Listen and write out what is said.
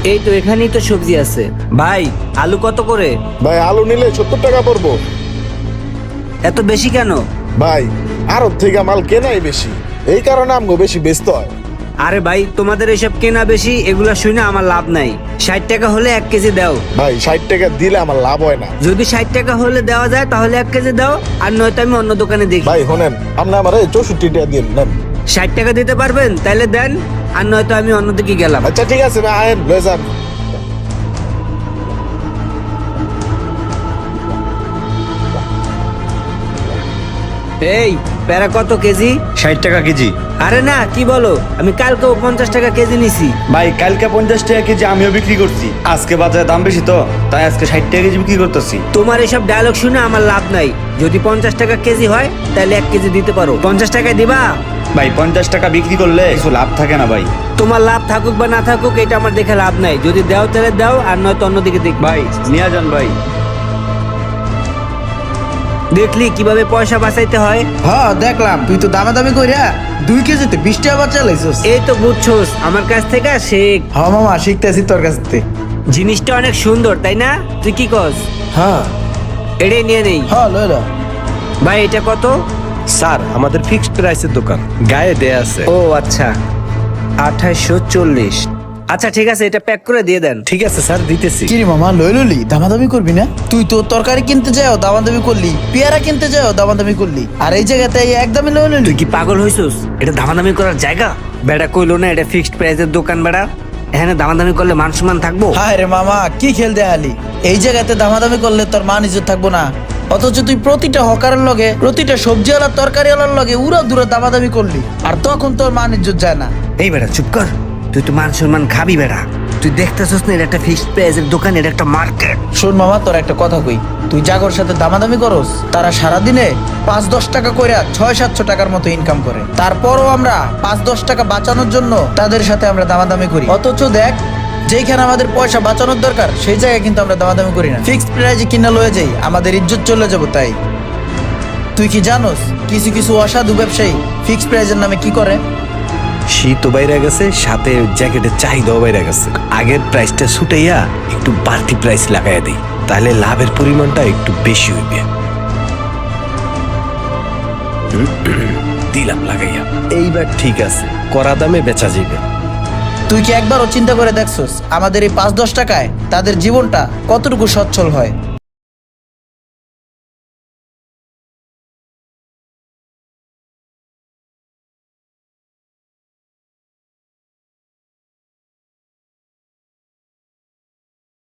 এই তো এখানেই তো সবজি আছে। ভাই আলু কত করে? ভাই আলু নিলে 70 টাকা পড়বো। এত বেশি কেন? ভাই আরব থেকে মাল কেনাই বেশি, এই কারণে আমগো বেশি বেচতে হয়। আরে ভাই তোমাদের এসব কেনা বেশি এগুলা শুনে আমার লাভ নাই। 60 টাকা হলে 1 কেজি দাও। ভাই 60 টাকা দিলে আমার লাভ হয় না। যদি 60 টাকা হলে দেওয়া যায় তাহলে 1 কেজি দাও, আর নয়তো আমি অন্য দোকানে দেখি। ভাই শোনেন, আপনি আমার 64 টাকা দিন নেন। 60 টাকা দিতে পারবেন তাহলে দেন, আর নয়তো আমি অন্যদিকে গেলাম। আচ্ছা ঠিক আছে ভাই, আয়েন লয়ে যান। এই প্যারা কত কেজি? 60 টাকা কেজি। আরে না, কি বলো, আমি কালকেও 50 টাকা কেজি নিছি। ভাই কালকে 50 টাকা কেজি আমিও বিক্রি করছি, আজকে বাজারে দাম বেশি তো তাই আজকে 60 টাকা কেজি বিক্রি করতেছি। তোমার এসব ডায়লগ শুনে আমার লাভ নাই। যদি 50 টাকা কেজি হয় তাহলে 1 কেজি দিতে পারো। 50 টাকায় দিবা? ভাই 50 টাকা বিক্রি করলে কিছু লাভ থাকে না ভাই। তোমার লাভ থাকুক বা না থাকুক এটা আমার দেখে লাভ নাই। যদি দাও তাহলে দাও, আর নয়তো অন্যদিকে দেখ। ভাই নিয়ে যান ভাই। দেখলি কিভাবে পয়সা বাঁচাইতে হয়? হ্যাঁ দেখলাম, তুই তো দামাদামি কইরা 2 কেজিতে 20 টাকা বাঁচালাইছস। এই তো বুঝছোস, আমার কাছ থেকে শেখ। হ্যাঁ মামা, শিখতেছি তোর কাছ থেকে। জিনিসটা অনেক সুন্দর তাই না? তুই কি কস? হ্যাঁ এটাই নিয়ে নেই। হ্যাঁ লইলা। ভাই এটা কত? স্যার আমাদের ফিক্সড প্রাইসের দোকান, গায়ে দেয়া আছে। ও আচ্ছা, 2840। আচ্ছা ঠিক আছে, এটা প্যাক করে দিয়ে দেন। ঠিক আছে স্যার, দিতেছি। কি রে মামা, লইলি দামাদামি করবি না? তুই তো তরকারি কিনতে যাও দামাদামি করলি, পেয়ারা কিনতে যাও দামাদামি করলি, আর এই জায়গাতে একদমই লইলি। তুই কি পাগল হইছিস? এটা দামাদামি করার জায়গা? বেটা কইলো না এটা ফিক্সড প্রাইসের দোকান। বেটা এখানে দামাদামি করলে মান সম্মান থাকবো? হায় রে মামা, কি খেল দেয়ালি! এই জায়গাতে দামাদামি করলে তোর মান ইজ্জত থাকবো না, অথচ তুই প্রতিটা হকারের লগে, প্রতিটা সবজিওয়ালা তরকারিওয়ালার লগে উড়া দূরে দামাদামি করলি, আর তখন তোর মান ইজ্জত যায় না। এই বেটা চুপ কর, তুই তো মান সম্মান খাবি। বেটা তুই দেখতেছিস না এটা একটা ফিক্সড প্রাইসের দোকান, এটা একটা মার্কেট। শোন মামা, তোর একটা কথা কই, তুই জাগর সাথে দামাদামি করস, তারা সারাদিনে 5-10 টাকা কইরা 600-700 টাকার মতো ইনকাম করে। তারপরও আমরা 5-10 টাকা বাঁচানোর জন্য তাদের সাথে আমরা দামাদামি করি, অথচ দেখ যেখানে আমাদের পয়সা বাঁচানোর দরকার সেই জায়গায় কিন্তু আমরা দামাদামি করি না। ফিক্সড প্রাইজে কিনা লয়ে যাই, আমাদের ইজ্জত চলে যাবো। তাই তুই কি জানোস কিছু কিছু অসাধু ব্যবসায়ী ফিক্সড প্রাইজের নামে কি করে? শীতও বাইরে গেছে, সাথে জ্যাকেটের চাহিদাও বাইরে গেছে। আগের প্রাইসটা ছুটাইয়া একটু বাড়তি প্রাইস লাগাইয়া দিই, তাহলে লাভের পরিমাণটা একটু বেশি হইবে। দিলাম লাগাইয়া, এইবার ঠিক আছে, করা দামে বেচা যাবে। তুই কি একবারও চিন্তা করে দেখছস আমাদের এই 5-10 টাকায় তাদের জীবনটা কতটুকু সচ্ছল হয়?